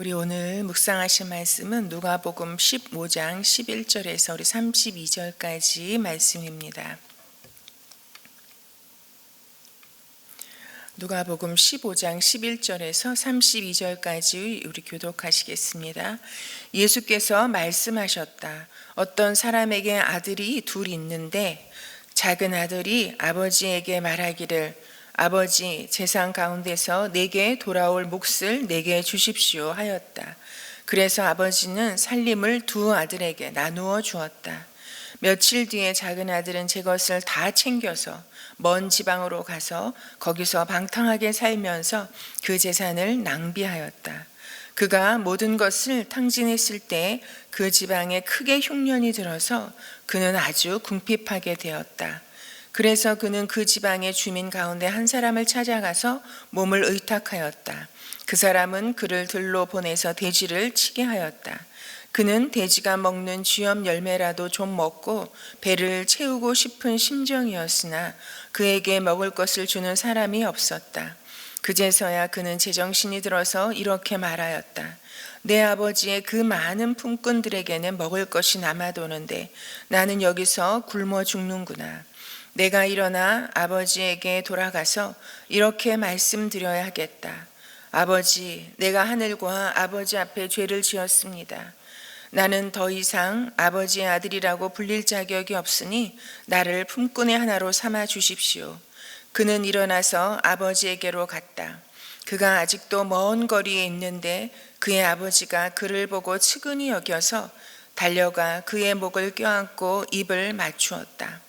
우리 오늘 묵상하실 말씀은 누가복음 15장 11절에서 우리 32절까지 말씀입니다. 누가복음 15장 11절에서 32절까지 우리 교독하시겠습니다. 예수께서 말씀하셨다. 어떤 사람에게 아들이 둘 있는데 작은 아들이 아버지에게 말하기를 아버지, 재산 가운데서 내게 돌아올 몫을 내게 주십시오 하였다. 그래서 아버지는 살림을 두 아들에게 나누어 주었다. 며칠 뒤에 작은 아들은 제 것을 다 챙겨서 먼 지방으로 가서 거기서 방탕하게 살면서 그 재산을 낭비하였다. 그가 모든 것을 탕진했을 때 그 지방에 크게 흉년이 들어서 그는 아주 궁핍하게 되었다. 그래서 그는 그 지방의 주민 가운데 한 사람을 찾아가서 몸을 의탁하였다. 그 사람은 그를 들로 보내서 돼지를 치게 하였다. 그는 돼지가 먹는 쥐염 열매라도 좀 먹고 배를 채우고 싶은 심정이었으나 그에게 먹을 것을 주는 사람이 없었다. 그제서야 그는 제정신이 들어서 이렇게 말하였다. 내 아버지의 그 많은 품꾼들에게는 먹을 것이 남아도는데 나는 여기서 굶어 죽는구나. 내가 일어나 아버지에게 돌아가서 이렇게 말씀드려야 하겠다. 아버지, 내가 하늘과 아버지 앞에 죄를 지었습니다. 나는 더 이상 아버지의 아들이라고 불릴 자격이 없으니 나를 품꾼의 하나로 삼아 주십시오. 그는 일어나서 아버지에게로 갔다. 그가 아직도 먼 거리에 있는데 그의 아버지가 그를 보고 측은히 여겨서 달려가 그의 목을 껴안고 입을 맞추었다.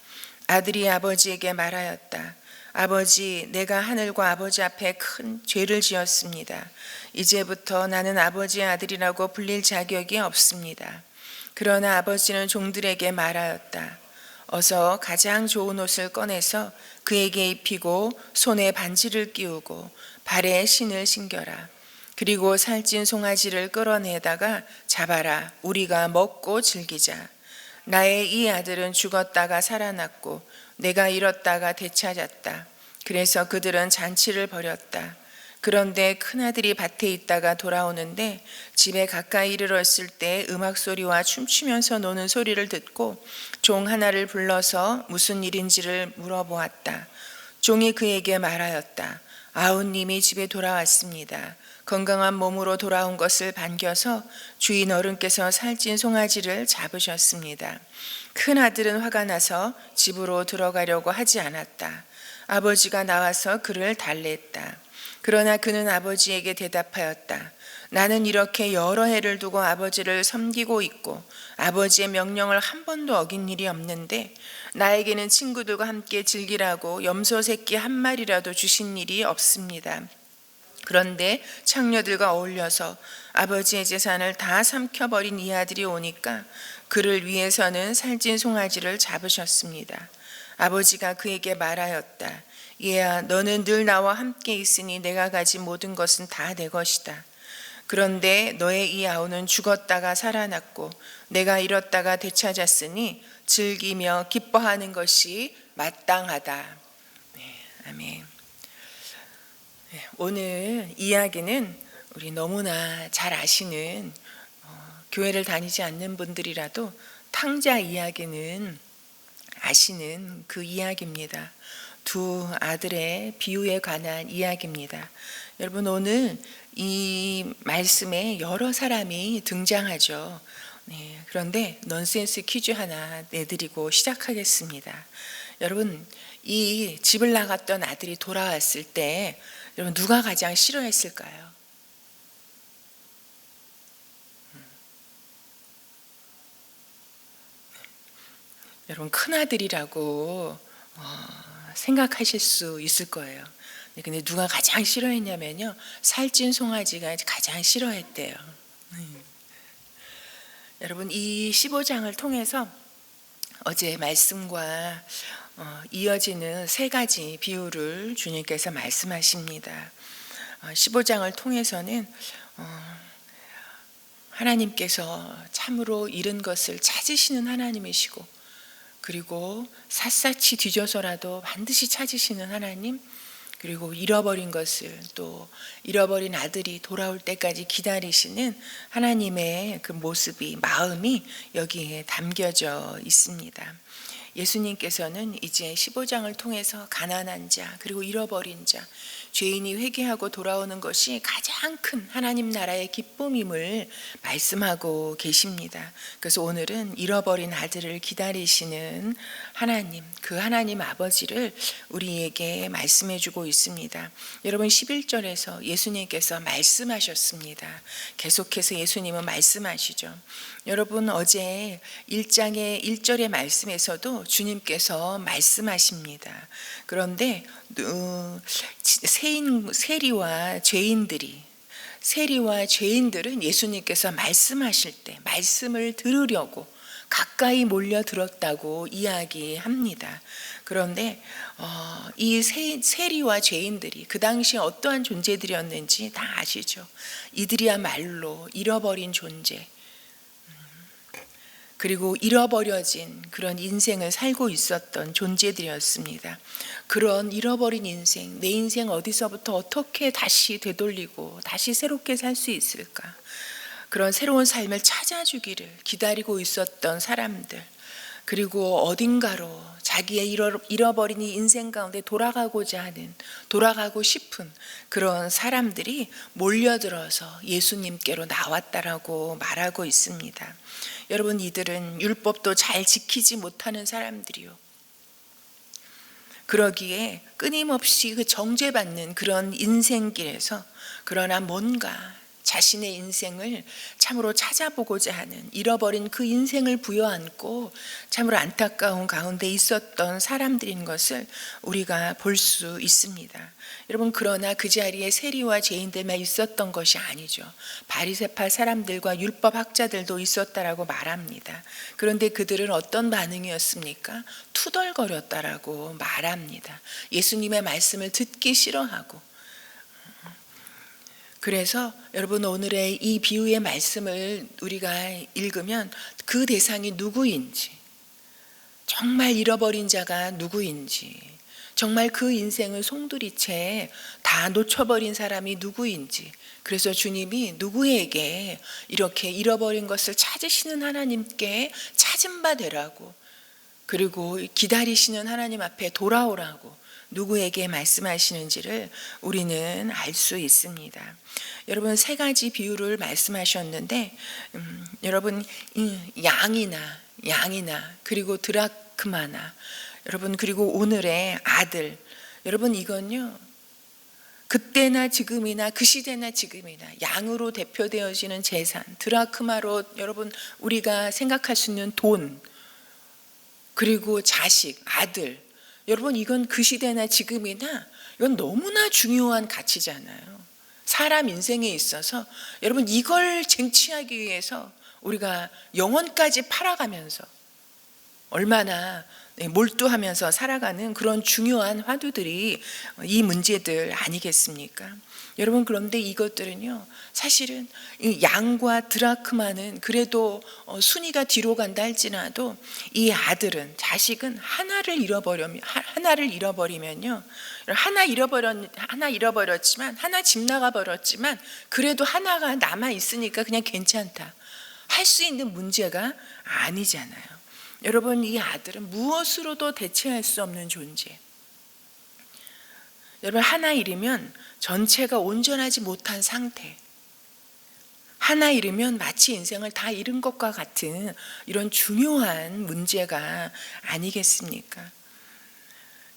아들이 아버지에게 말하였다. 아버지, 내가 하늘과 아버지 앞에 큰 죄를 지었습니다. 이제부터 나는 아버지의 아들이라고 불릴 자격이 없습니다. 그러나 아버지는 종들에게 말하였다. 어서 가장 좋은 옷을 꺼내서 그에게 입히고 손에 반지를 끼우고 발에 신을 신겨라. 그리고 살찐 송아지를 끌어내다가 잡아라. 우리가 먹고 즐기자. 나의 이 아들은 죽었다가 살아났고 내가 잃었다가 되찾았다. 그래서 그들은 잔치를 벌였다. 그런데 큰아들이 밭에 있다가 돌아오는데 집에 가까이 이르렀을 때 음악 소리와 춤추면서 노는 소리를 듣고 종 하나를 불러서 무슨 일인지를 물어보았다. 종이 그에게 말하였다. 아우님이 집에 돌아왔습니다. 건강한 몸으로 돌아온 것을 반겨서 주인 어른께서 살찐 송아지를 잡으셨습니다. 큰 아들은 화가 나서 집으로 들어가려고 하지 않았다. 아버지가 나와서 그를 달랬다. 그러나 그는 아버지에게 대답하였다. 나는 이렇게 여러 해를 두고 아버지를 섬기고 있고 아버지의 명령을 한 번도 어긴 일이 없는데 나에게는 친구들과 함께 즐기라고 염소 새끼 한 마리라도 주신 일이 없습니다. 그런데 창녀들과 어울려서 아버지의 재산을 다 삼켜버린 이 아들이 오니까 그를 위해서는 살찐 송아지를 잡으셨습니다. 아버지가 그에게 말하였다. 얘야, 너는 늘 나와 함께 있으니 내가 가진 모든 것은 다 내 것이다. 그런데 너의 이 아우는 죽었다가 살아났고 내가 잃었다가 되찾았으니 즐기며 기뻐하는 것이 마땅하다. 네, 아멘. 오늘 이야기는 우리 너무나 잘 아시는 교회를 다니지 않는 분들이라도 탕자 이야기는 아시는 그 이야기입니다. 두 아들의 비유에 관한 이야기입니다. 여러분, 오늘 이 말씀에 여러 사람이 등장하죠. 네, 그런데 넌센스 퀴즈 하나 내드리고 시작하겠습니다. 여러분, 이 집을 나갔던 아들이 돌아왔을 때 여러분 누가 가장 싫어했을까요? 여러분 큰아들이라고 생각하실 수 있을 거예요. 근데 누가 가장 싫어했냐면요, 살찐 송아지가 가장 싫어했대요. 여러분, 이 15장을 통해서 어제 말씀과 이어지는 세 가지 비유를 주님께서 말씀하십니다. 15장을 통해서는 하나님께서 참으로 잃은 것을 찾으시는 하나님이시고, 그리고 샅샅이 뒤져서라도 반드시 찾으시는 하나님, 그리고 잃어버린 것을 또 잃어버린 아들이 돌아올 때까지 기다리시는 하나님의 그 모습이 마음이 여기에 담겨져 있습니다. 예수님께서는 이제 15장을 통해서 가난한 자 그리고 잃어버린 자 죄인이 회개하고 돌아오는 것이 가장 큰 하나님 나라의 기쁨임을 말씀하고 계십니다. 그래서 오늘은 잃어버린 아들을 기다리시는 하나님, 그 하나님 아버지를 우리에게 말씀해 주고 있습니다. 여러분 11절에서 예수님께서 말씀하셨습니다. 계속해서 예수님은 말씀하시죠. 여러분 어제 1장의 1절의 말씀에서도 주님께서 말씀하십니다. 그런데 세리와 죄인들은 예수님께서 말씀하실 때 말씀을 들으려고 가까이 몰려 들었다고 이야기합니다. 그런데 이 세리와 죄인들이 그 당시에 어떠한 존재들이었는지 다 아시죠? 이들이야말로 잃어버린 존재, 그리고 잃어버려진 그런 인생을 살고 있었던 존재들이었습니다. 그런 잃어버린 인생, 내 인생 어디서부터 어떻게 다시 되돌리고 다시 새롭게 살 수 있을까? 그런 새로운 삶을 찾아주기를 기다리고 있었던 사람들, 그리고 어딘가로 자기의 잃어버린 이 인생 가운데 돌아가고 싶은 그런 사람들이 몰려들어서 예수님께로 나왔다라고 말하고 있습니다. 여러분 이들은 율법도 잘 지키지 못하는 사람들이요. 그러기에 끊임없이 그 정죄받는 그런 인생길에서 그러나 뭔가 자신의 인생을 참으로 찾아보고자 하는 잃어버린 그 인생을 부여안고 참으로 안타까운 가운데 있었던 사람들인 것을 우리가 볼 수 있습니다. 여러분 그러나 그 자리에 세리와 죄인들만 있었던 것이 아니죠. 바리새파 사람들과 율법학자들도 있었다라고 말합니다. 그런데 그들은 어떤 반응이었습니까? 투덜거렸다라고 말합니다. 예수님의 말씀을 듣기 싫어하고. 그래서 여러분 오늘의 이 비유의 말씀을 우리가 읽으면 그 대상이 누구인지, 정말 잃어버린 자가 누구인지, 정말 그 인생을 송두리째 다 놓쳐버린 사람이 누구인지, 그래서 주님이 누구에게 이렇게 잃어버린 것을 찾으시는 하나님께 찾은 바 되라고, 그리고 기다리시는 하나님 앞에 돌아오라고 누구에게 말씀하시는지를 우리는 알 수 있습니다. 여러분 세 가지 비유를 말씀하셨는데 여러분 양이나 그리고 드라크마나 여러분 그리고 오늘의 아들, 여러분 이건요 그때나 지금이나 그 시대나 지금이나 양으로 대표되어지는 재산, 드라크마로 여러분 우리가 생각할 수 있는 돈, 그리고 자식, 아들, 여러분 이건 그 시대나 지금이나 이건 너무나 중요한 가치잖아요. 사람 인생에 있어서 여러분 이걸 쟁취하기 위해서 우리가 영혼까지 팔아가면서 얼마나 몰두하면서 살아가는 그런 중요한 화두들이 이 문제들 아니겠습니까? 여러분 그런데 이것들은요 사실은 양과 드라크마는 그래도 순위가 뒤로 간다 할지라도 이 아들은, 자식은 하나를 잃어버리면요 하나 잃어버렸지만 하나 집 나가버렸지만 그래도 하나가 남아 있으니까 그냥 괜찮다 할 수 있는 문제가 아니잖아요. 여러분 이 아들은 무엇으로도 대체할 수 없는 존재. 여러분 하나 잃으면 전체가 온전하지 못한 상태, 하나 잃으면 마치 인생을 다 잃은 것과 같은 이런 중요한 문제가 아니겠습니까?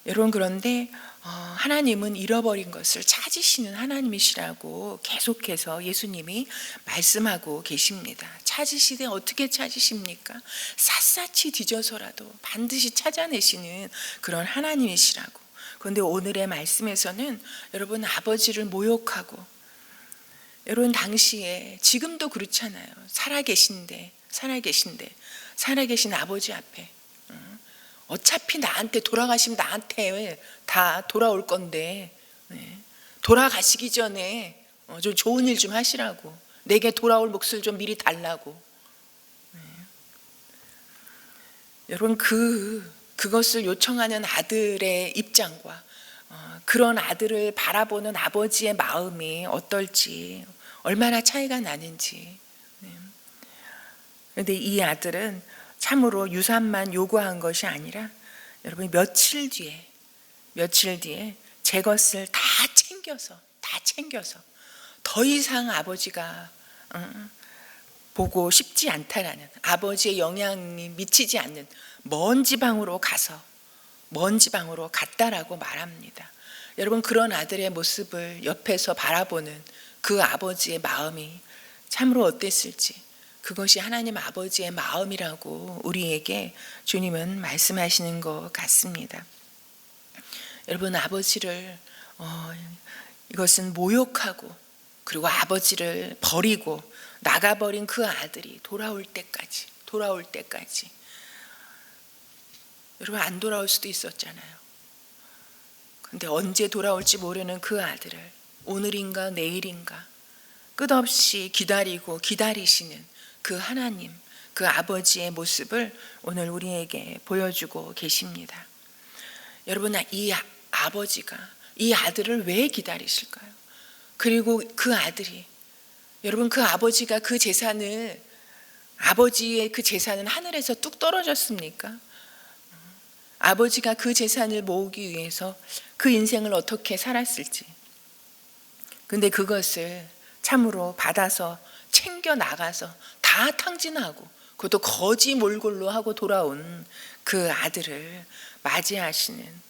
여러분 그런데 하나님은 잃어버린 것을 찾으시는 하나님이시라고 계속해서 예수님이 말씀하고 계십니다. 찾으시되 어떻게 찾으십니까? 샅샅이 뒤져서라도 반드시 찾아내시는 그런 하나님이시라고. 그런데 오늘의 말씀에서는 여러분 아버지를 모욕하고, 여러분 당시에 지금도 그렇잖아요. 살아계신 아버지 앞에 어차피 나한테 돌아가시면 나한테 다 돌아올 건데 돌아가시기 전에 좀 좋은 일 좀 하시라고, 내게 돌아올 몫을 좀 미리 달라고. 여러분 그것을 요청하는 아들의 입장과 그런 아들을 바라보는 아버지의 마음이 어떨지, 얼마나 차이가 나는지. 그런데 이 아들은 참으로 유산만 요구한 것이 아니라 여러분 며칠 뒤에 제 것을 다 챙겨서 더 이상 아버지가 보고 싶지 않다라는, 아버지의 영향이 미치지 않는 먼 지방으로 갔다라고 말합니다. 여러분 그런 아들의 모습을 옆에서 바라보는 그 아버지의 마음이 참으로 어땠을지, 그것이 하나님 아버지의 마음이라고 우리에게 주님은 말씀하시는 것 같습니다. 여러분 아버지를 이것은 모욕하고 그리고 아버지를 버리고 나가버린 그 아들이 돌아올 때까지 여러분 안 돌아올 수도 있었잖아요. 근데 언제 돌아올지 모르는 그 아들을 오늘인가 내일인가 끝없이 기다리시는 그 하나님, 그 아버지의 모습을 오늘 우리에게 보여주고 계십니다. 여러분 이 아버지가 이 아들을 왜 기다리실까요? 그리고 그 아들이, 여러분 그 아버지가 아버지의 그 재산은 하늘에서 뚝 떨어졌습니까? 아버지가 그 재산을 모으기 위해서 그 인생을 어떻게 살았을지, 근데 그것을 참으로 받아서 챙겨 나가서 다 탕진하고 그것도 거지 몰골로 하고 돌아온 그 아들을 맞이하시는,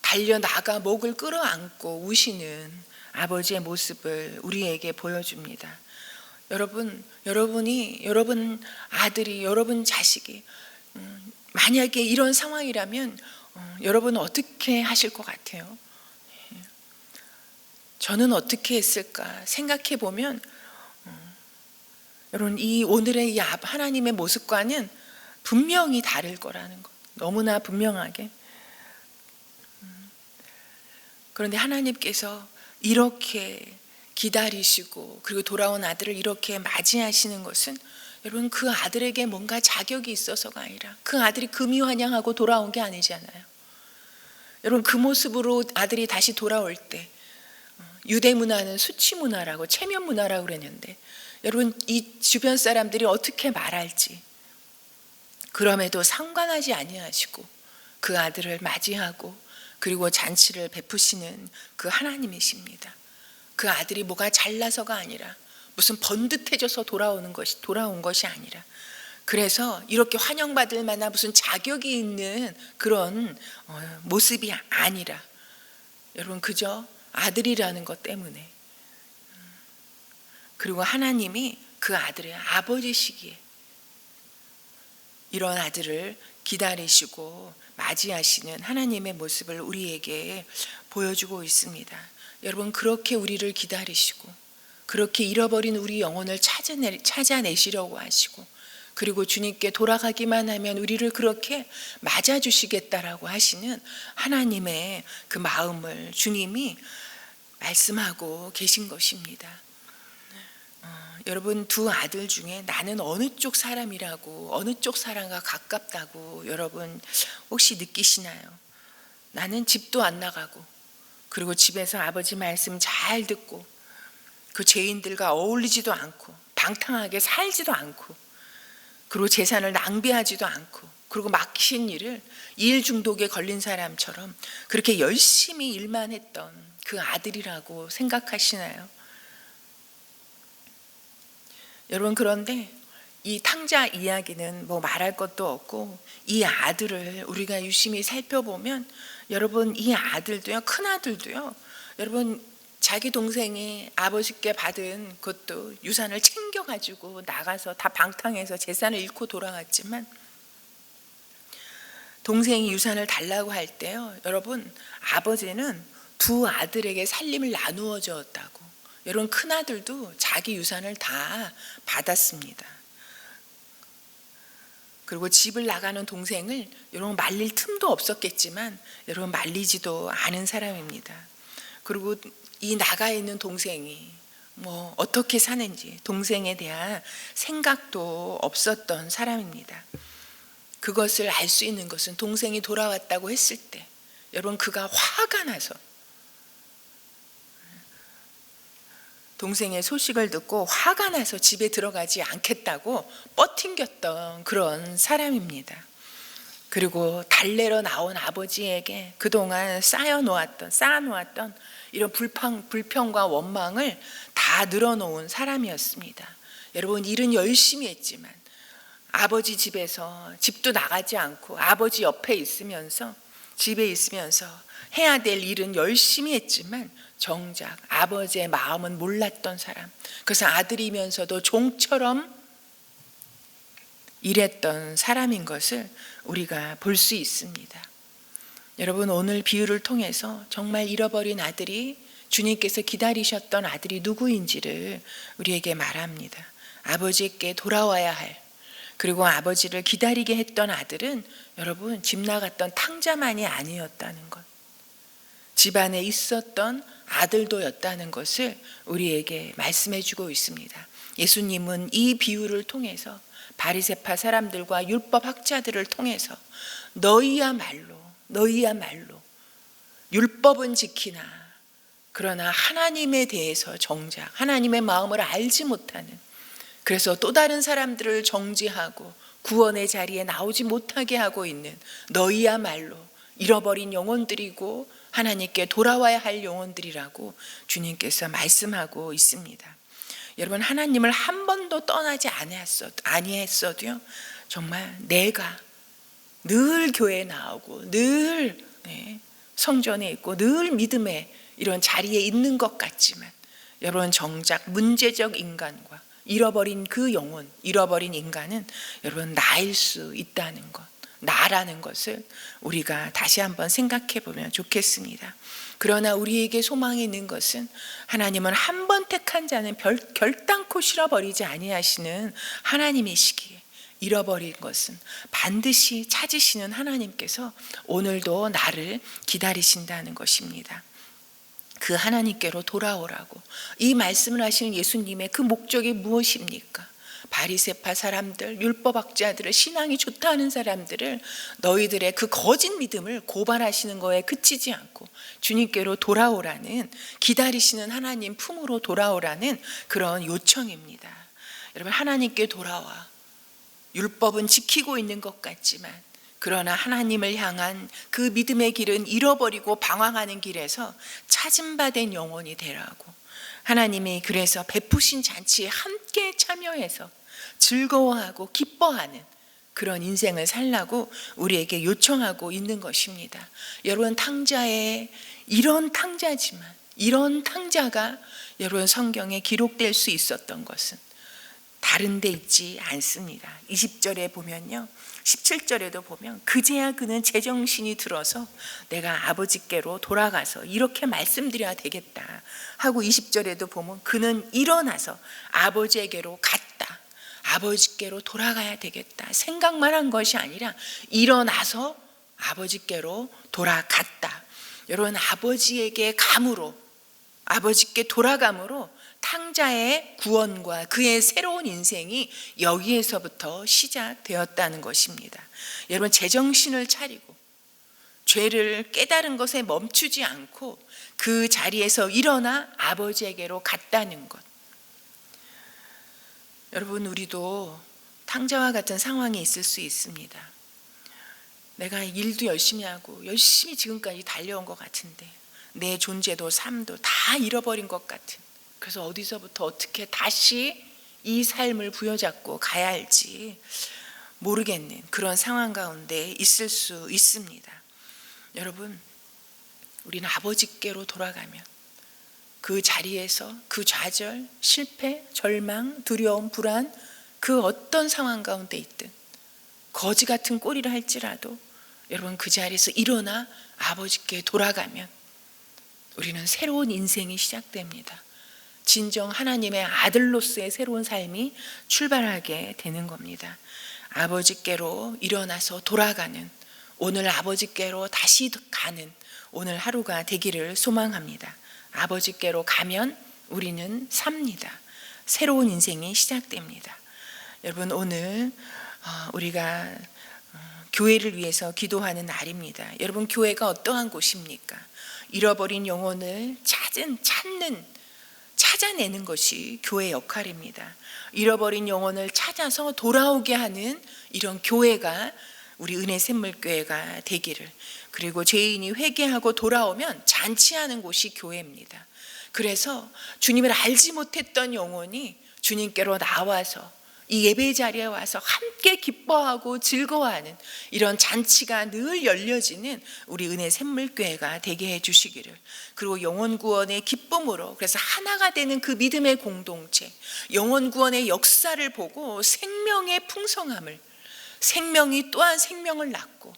달려나가 목을 끌어안고 우시는 아버지의 모습을 우리에게 보여줍니다. 여러분 아들이, 여러분 자식이 만약에 이런 상황이라면 여러분은 어떻게 하실 것 같아요? 저는 어떻게 했을까 생각해 보면 여러분 이 오늘의 이 하나님의 모습과는 분명히 다를 거라는 것, 너무나 분명하게. 그런데 하나님께서 이렇게 기다리시고 그리고 돌아온 아들을 이렇게 맞이하시는 것은 여러분 그 아들에게 뭔가 자격이 있어서가 아니라, 그 아들이 금이환영하고 돌아온 게 아니잖아요. 여러분 그 모습으로 아들이 다시 돌아올 때, 유대 문화는 수치 문화라고 체면 문화라고 그랬는데 여러분 이 주변 사람들이 어떻게 말할지 그럼에도 상관하지 아니하시고 그 아들을 맞이하고 그리고 잔치를 베푸시는 그 하나님이십니다. 그 아들이 뭐가 잘나서가 아니라, 무슨 번듯해져서 돌아온 것이 아니라, 그래서 이렇게 환영받을 만한 무슨 자격이 있는 그런 모습이 아니라, 여러분 그저 아들이라는 것 때문에, 그리고 하나님이 그 아들의 아버지시기에 이런 아들을 기다리시고 맞이하시는 하나님의 모습을 우리에게 보여주고 있습니다. 여러분 그렇게 우리를 기다리시고 그렇게 잃어버린 우리 영혼을 찾아내시려고 하시고, 그리고 주님께 돌아가기만 하면 우리를 그렇게 맞아주시겠다라고 하시는 하나님의 그 마음을 주님이 말씀하고 계신 것입니다. 여러분 두 아들 중에 나는 어느 쪽 사람이라고, 어느 쪽 사람과 가깝다고 여러분 혹시 느끼시나요? 나는 집도 안 나가고 그리고 집에서 아버지 말씀 잘 듣고 그 죄인들과 어울리지도 않고 방탕하게 살지도 않고 그리고 재산을 낭비하지도 않고 그리고 막힌 일을 일 중독에 걸린 사람처럼 그렇게 열심히 일만 했던 그 아들이라고 생각하시나요? 여러분 그런데 이 탕자 이야기는 뭐 말할 것도 없고, 이 아들을 우리가 유심히 살펴보면 여러분 이 아들도요, 큰 아들도요, 여러분 자기 동생이 아버지께 받은 것도 유산을 챙겨가지고 나가서 다 방탕해서 재산을 잃고 돌아왔지만, 동생이 유산을 달라고 할 때요, 여러분 아버지는 두 아들에게 살림을 나누어 주었다고. 여러분 큰 아들도 자기 유산을 다 받았습니다. 그리고 집을 나가는 동생을 여러분 말릴 틈도 없었겠지만 여러분 말리지도 않은 사람입니다. 그리고 이 나가 있는 동생이 뭐 어떻게 사는지 동생에 대한 생각도 없었던 사람입니다. 그것을 알 수 있는 것은 동생이 돌아왔다고 했을 때 여러분 그가 화가 나서 동생의 소식을 듣고 화가 나서 집에 들어가지 않겠다고 뻗팅겼던 그런 사람입니다. 그리고 달래러 나온 아버지에게 그동안 쌓아놓았던 이런 불평과 원망을 다 늘어놓은 사람이었습니다. 여러분, 일은 열심히 했지만 아버지 집에서 집도 나가지 않고 아버지 옆에 있으면서 집에 있으면서 해야 될 일은 열심히 했지만 정작 아버지의 마음은 몰랐던 사람, 그래서 아들이면서도 종처럼 일했던 사람인 것을 우리가 볼 수 있습니다. 여러분, 오늘 비유를 통해서 정말 잃어버린 아들이, 주님께서 기다리셨던 아들이 누구인지를 우리에게 말합니다. 아버지께 돌아와야 할, 그리고 아버지를 기다리게 했던 아들은 여러분, 집 나갔던 탕자만이 아니었다는 것, 집안에 있었던 아들도였다는 것을 우리에게 말씀해 주고 있습니다. 예수님은 이 비유를 통해서 바리새파 사람들과 율법 학자들을 통해서 너희야말로 율법은 지키나 그러나 하나님에 대해서 정작 하나님의 마음을 알지 못하는, 그래서 또 다른 사람들을 정죄하고 구원의 자리에 나오지 못하게 하고 있는 너희야말로 잃어버린 영혼들이고 하나님께 돌아와야 할 영혼들이라고 주님께서 말씀하고 있습니다. 여러분, 하나님을 한 번도 떠나지 아니했어도요, 정말 내가 늘 교회에 나오고 늘 성전에 있고 늘 믿음의 이런 자리에 있는 것 같지만 여러분, 정작 문제적 인간과 잃어버린 그 영혼, 잃어버린 인간은 여러분 나일 수 있다는 것, 나라는 것을 우리가 다시 한번 생각해 보면 좋겠습니다. 그러나 우리에게 소망이 있는 것은 하나님은 한 번 택한 자는 결단코 실어버리지 아니하시는 하나님이시기에 잃어버린 것은 반드시 찾으시는 하나님께서 오늘도 나를 기다리신다는 것입니다. 그 하나님께로 돌아오라고 이 말씀을 하시는 예수님의 그 목적이 무엇입니까? 바리새파 사람들, 율법학자들을, 신앙이 좋다는 사람들을 너희들의 그 거짓 믿음을 고발하시는 거에 그치지 않고 주님께로 돌아오라는, 기다리시는 하나님 품으로 돌아오라는 그런 요청입니다. 여러분, 하나님께 돌아와. 율법은 지키고 있는 것 같지만 그러나 하나님을 향한 그 믿음의 길은 잃어버리고 방황하는 길에서 찾음받은 영혼이 되라고, 하나님이 그래서 베푸신 잔치에 함께 참여해서 즐거워하고 기뻐하는 그런 인생을 살라고 우리에게 요청하고 있는 것입니다. 여러분, 탕자에 이런 탕자지만 이런 탕자가 여러분 성경에 기록될 수 있었던 것은 다른 데 있지 않습니다. 20절에 보면요, 17절에도 보면 그제야 그는 제정신이 들어서 내가 아버지께로 돌아가서 이렇게 말씀드려야 되겠다 하고 20절에도 보면 그는 일어나서 아버지에게로 갔다, 아버지께로 돌아가야 되겠다 생각만 한 것이 아니라 일어나서 아버지께로 돌아갔다. 여러분, 아버지에게 감으로, 아버지께 돌아감으로 탕자의 구원과 그의 새로운 인생이 여기에서부터 시작되었다는 것입니다. 여러분, 제정신을 차리고 죄를 깨달은 것에 멈추지 않고 그 자리에서 일어나 아버지에게로 갔다는 것. 여러분, 우리도 탕자와 같은 상황이 있을 수 있습니다. 내가 일도 열심히 하고 열심히 지금까지 달려온 것 같은데 내 존재도 삶도 다 잃어버린 것 같은, 그래서 어디서부터 어떻게 다시 이 삶을 부여잡고 가야 할지 모르겠는 그런 상황 가운데 있을 수 있습니다. 여러분, 우리는 아버지께로 돌아가면 그 자리에서 그 좌절, 실패, 절망, 두려움, 불안, 그 어떤 상황 가운데 있든 거지 같은 꼴이라 할지라도 여러분 그 자리에서 일어나 아버지께 돌아가면 우리는 새로운 인생이 시작됩니다. 진정 하나님의 아들로서의 새로운 삶이 출발하게 되는 겁니다. 아버지께로 일어나서 돌아가는, 오늘 아버지께로 다시 가는 오늘 하루가 되기를 소망합니다. 아버지께로 가면 우리는 삽니다. 새로운 인생이 시작됩니다. 여러분, 오늘 우리가 교회를 위해서 기도하는 날입니다. 여러분, 교회가 어떠한 곳입니까? 잃어버린 영혼을 찾는 찾아내는 것이 교회 역할입니다. 잃어버린 영혼을 찾아서 돌아오게 하는 이런 교회가 우리 은혜 샘물교회가 되기를, 그리고 죄인이 회개하고 돌아오면 잔치하는 곳이 교회입니다. 그래서 주님을 알지 못했던 영혼이 주님께로 나와서 이 예배 자리에 와서 함께 기뻐하고 즐거워하는 이런 잔치가 늘 열려지는 우리 은혜 샘물교회가 되게 해주시기를, 그리고 영혼 구원의 기쁨으로, 그래서 하나가 되는 그 믿음의 공동체, 영혼 구원의 역사를 보고 생명의 풍성함을, 생명이 또한 생명을 낳고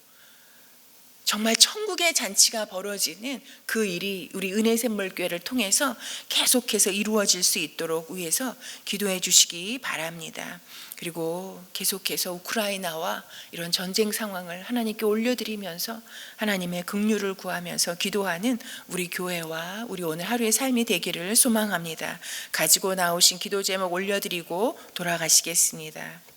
정말 천국의 잔치가 벌어지는 그 일이 우리 은혜 샘물교회를 통해서 계속해서 이루어질 수 있도록 위해서 기도해 주시기 바랍니다. 그리고 계속해서 우크라이나와 이런 전쟁 상황을 하나님께 올려드리면서 하나님의 긍휼을 구하면서 기도하는 우리 교회와 우리 오늘 하루의 삶이 되기를 소망합니다. 가지고 나오신 기도 제목 올려드리고 돌아가시겠습니다.